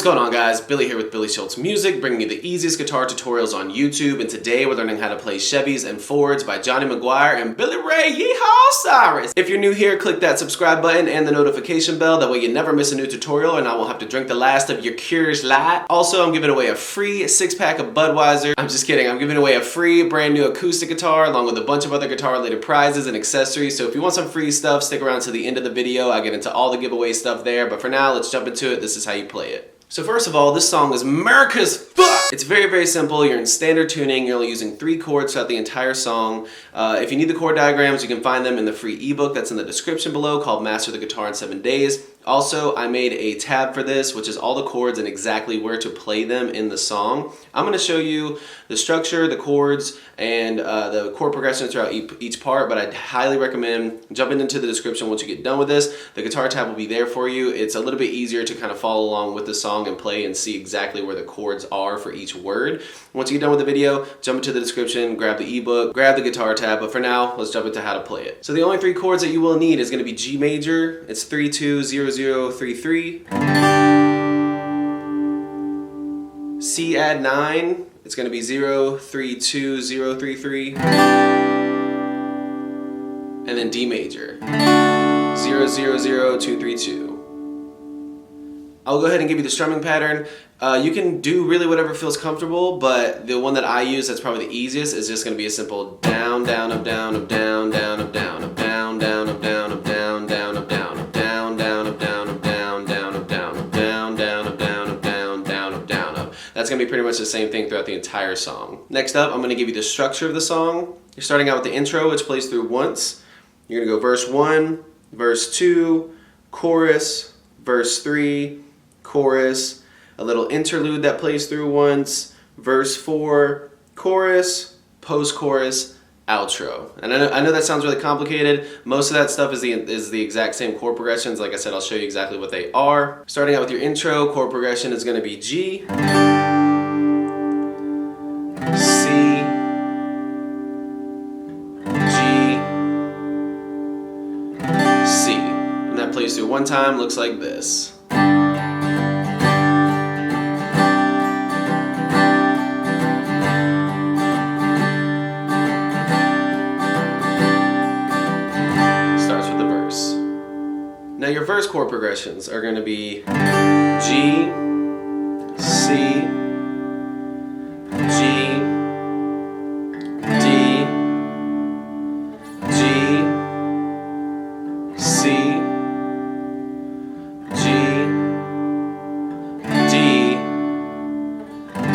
What's going on, guys? Billy here with Billy Schultz Music, bringing you the easiest guitar tutorials on YouTube, and today we're learning how to play Chevys and Fords by Johnny McGuire and Billy Ray Yeehaw Cyrus. If you're new here, click that subscribe button and the notification bell, that way you never miss a new tutorial and I won't have to drink the last of your Cures Light. Also, I'm giving away a free 6-pack of Budweiser. I'm just kidding, I'm giving away a free brand new acoustic guitar along with a bunch of other guitar related prizes and accessories, so if you want some free stuff, stick around to the end of the video. I get into all the giveaway stuff there, but for now, let's jump into it. This is how you play it. So first of all, this song is America's fuck! It's very, very simple. You're in standard tuning. You're only using 3 chords throughout the entire song. If you need the chord diagrams, you can find them in the free ebook that's in the description below called Master the Guitar in 7 Days. Also, I made a tab for this, which is all the chords and exactly where to play them in the song. I'm going to show you the structure, the chords, and the chord progressions throughout each part, but I'd highly recommend jumping into the description once you get done with this. The guitar tab will be there for you. It's a little bit easier to kind of follow along with the song and play and see exactly where the chords are for each word. Once you get done with the video, jump into the description, grab the ebook, grab the guitar tab, but for now, let's jump into how to play it. So the only 3 chords that you will need is going to be G major. It's 3-2-0-0-3-3. C add 9. It's going to be 0-3-2-0-3-3. And then D major. 0-0-0-2-3-2. I'll go ahead and give you the strumming pattern. You can do really whatever feels comfortable, but the one that I use that's probably the easiest is just going to be a simple down, down, up, down, up, down, down, up, down, up, down, down, up, down, up, down, down, up, down, up, down, down, up, down, up, down, down, up, down, up, down, down, up, down, up, down, down, up, down, up. That's going to be pretty much the same thing throughout the entire song. Next up, I'm going to give you the structure of the song. You're starting out with the intro, which plays through once. You're going to go verse 1, verse 2, chorus, verse 3, chorus, a little interlude that plays through once, verse 4, chorus, post-chorus, outro. And I know that sounds really complicated. Most of that stuff is the exact same chord progressions. Like I said, I'll show you exactly what they are. Starting out with your intro, chord progression is going to be G, C, G, C. And that plays through one time, looks like this. Now your verse chord progressions are going to be G, C, G, D, G, C, G, D,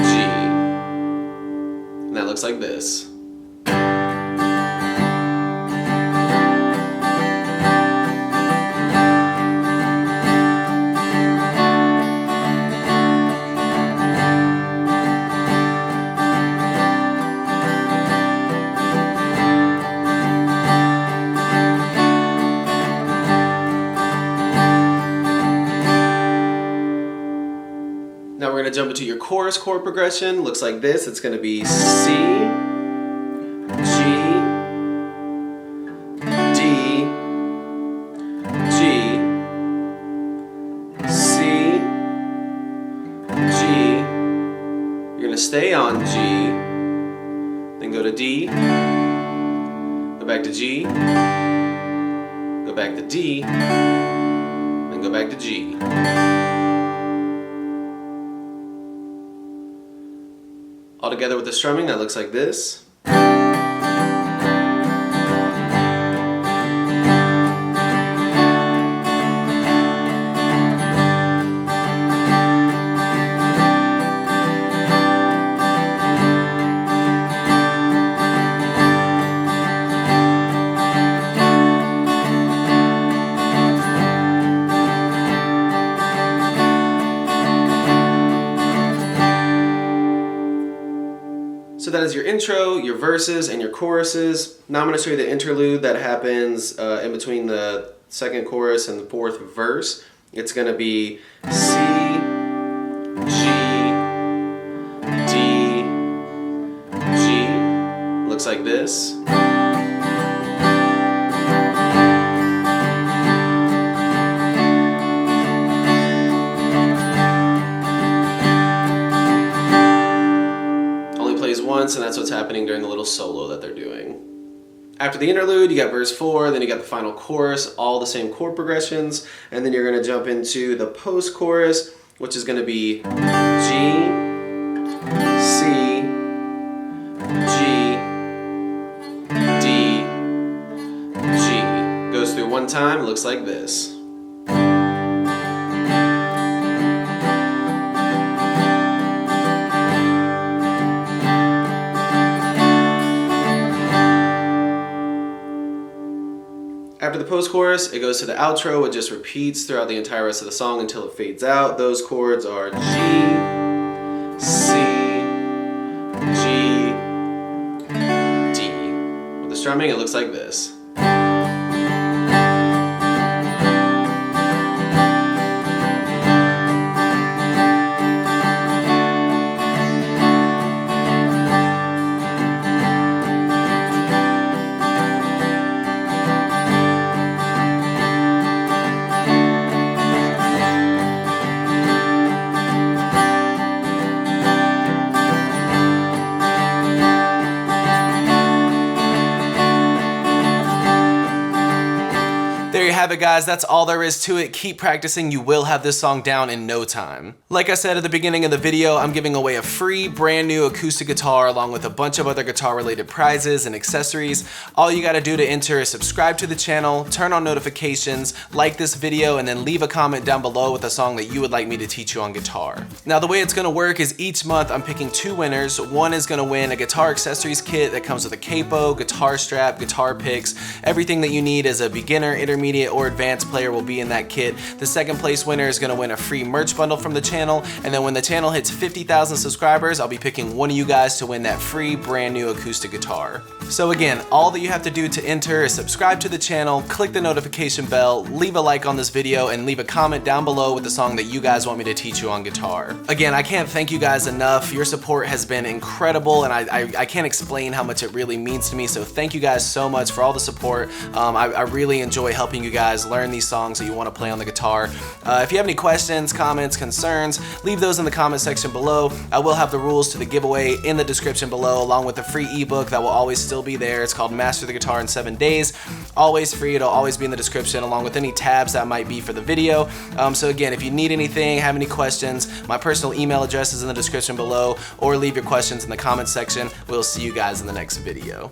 G. And that looks like this. Now we're going to jump into your chorus chord progression. Looks like this. It's going to be C, G, D, G, C, G. You're going to stay on G, then go to D, go back to G, go back to D, then go back to G. All together with the strumming, that looks like this. So that is your intro, your verses, and your choruses. Now I'm going to show you the interlude that happens in between the second chorus and the 4th verse. It's going to be C, G, D, G. Looks like this. 'Cause chords, and that's what's happening during the little solo that they're doing. After the interlude, you got verse 4, then you got the final chorus, all the same chord progressions, and then you're going to jump into the post-chorus, which is going to be G, C, G, D, G. Goes through one time, it looks like this. After the post-chorus, it goes to the outro. It just repeats throughout the entire rest of the song until it fades out. Those chords are G, C, G, D. With the strumming, it looks like this. There you have it, guys. That's all there is to it. Keep practicing. You will have this song down in no time. Like I said at the beginning of the video, I'm giving away a free brand new acoustic guitar along with a bunch of other guitar related prizes and accessories. All you gotta do to enter is subscribe to the channel, turn on notifications, like this video, and then leave a comment down below with a song that you would like me to teach you on guitar. Now the way it's gonna work is each month I'm picking 2 winners. One is gonna win a guitar accessories kit that comes with a capo, guitar strap, guitar picks. Everything that you need as a beginner, intermediate, or advanced player will be in that kit. The second place winner is going to win a free merch bundle from the channel, and then when the channel hits 50,000 subscribers, I'll be picking one of you guys to win that free brand new acoustic guitar. So again, all that you have to do to enter is subscribe to the channel, click the notification bell, leave a like on this video, and leave a comment down below with the song that you guys want me to teach you on guitar. Again, I can't thank you guys enough. Your support has been incredible, and I can't explain how much it really means to me, so thank you guys so much for all the support. I really enjoy helping you guys learn these songs that you want to play on the guitar. If you have any questions, comments, concerns, leave those in the comment section below. I will have the rules to the giveaway in the description below, along with the free ebook that will always still be there. It's called Master the Guitar in 7 Days. Always free. It'll always be in the description, along with any tabs that might be for the video. So again, if you need anything, have any questions, my personal email address is in the description below, or leave your questions in the comment section. We'll see you guys in the next video.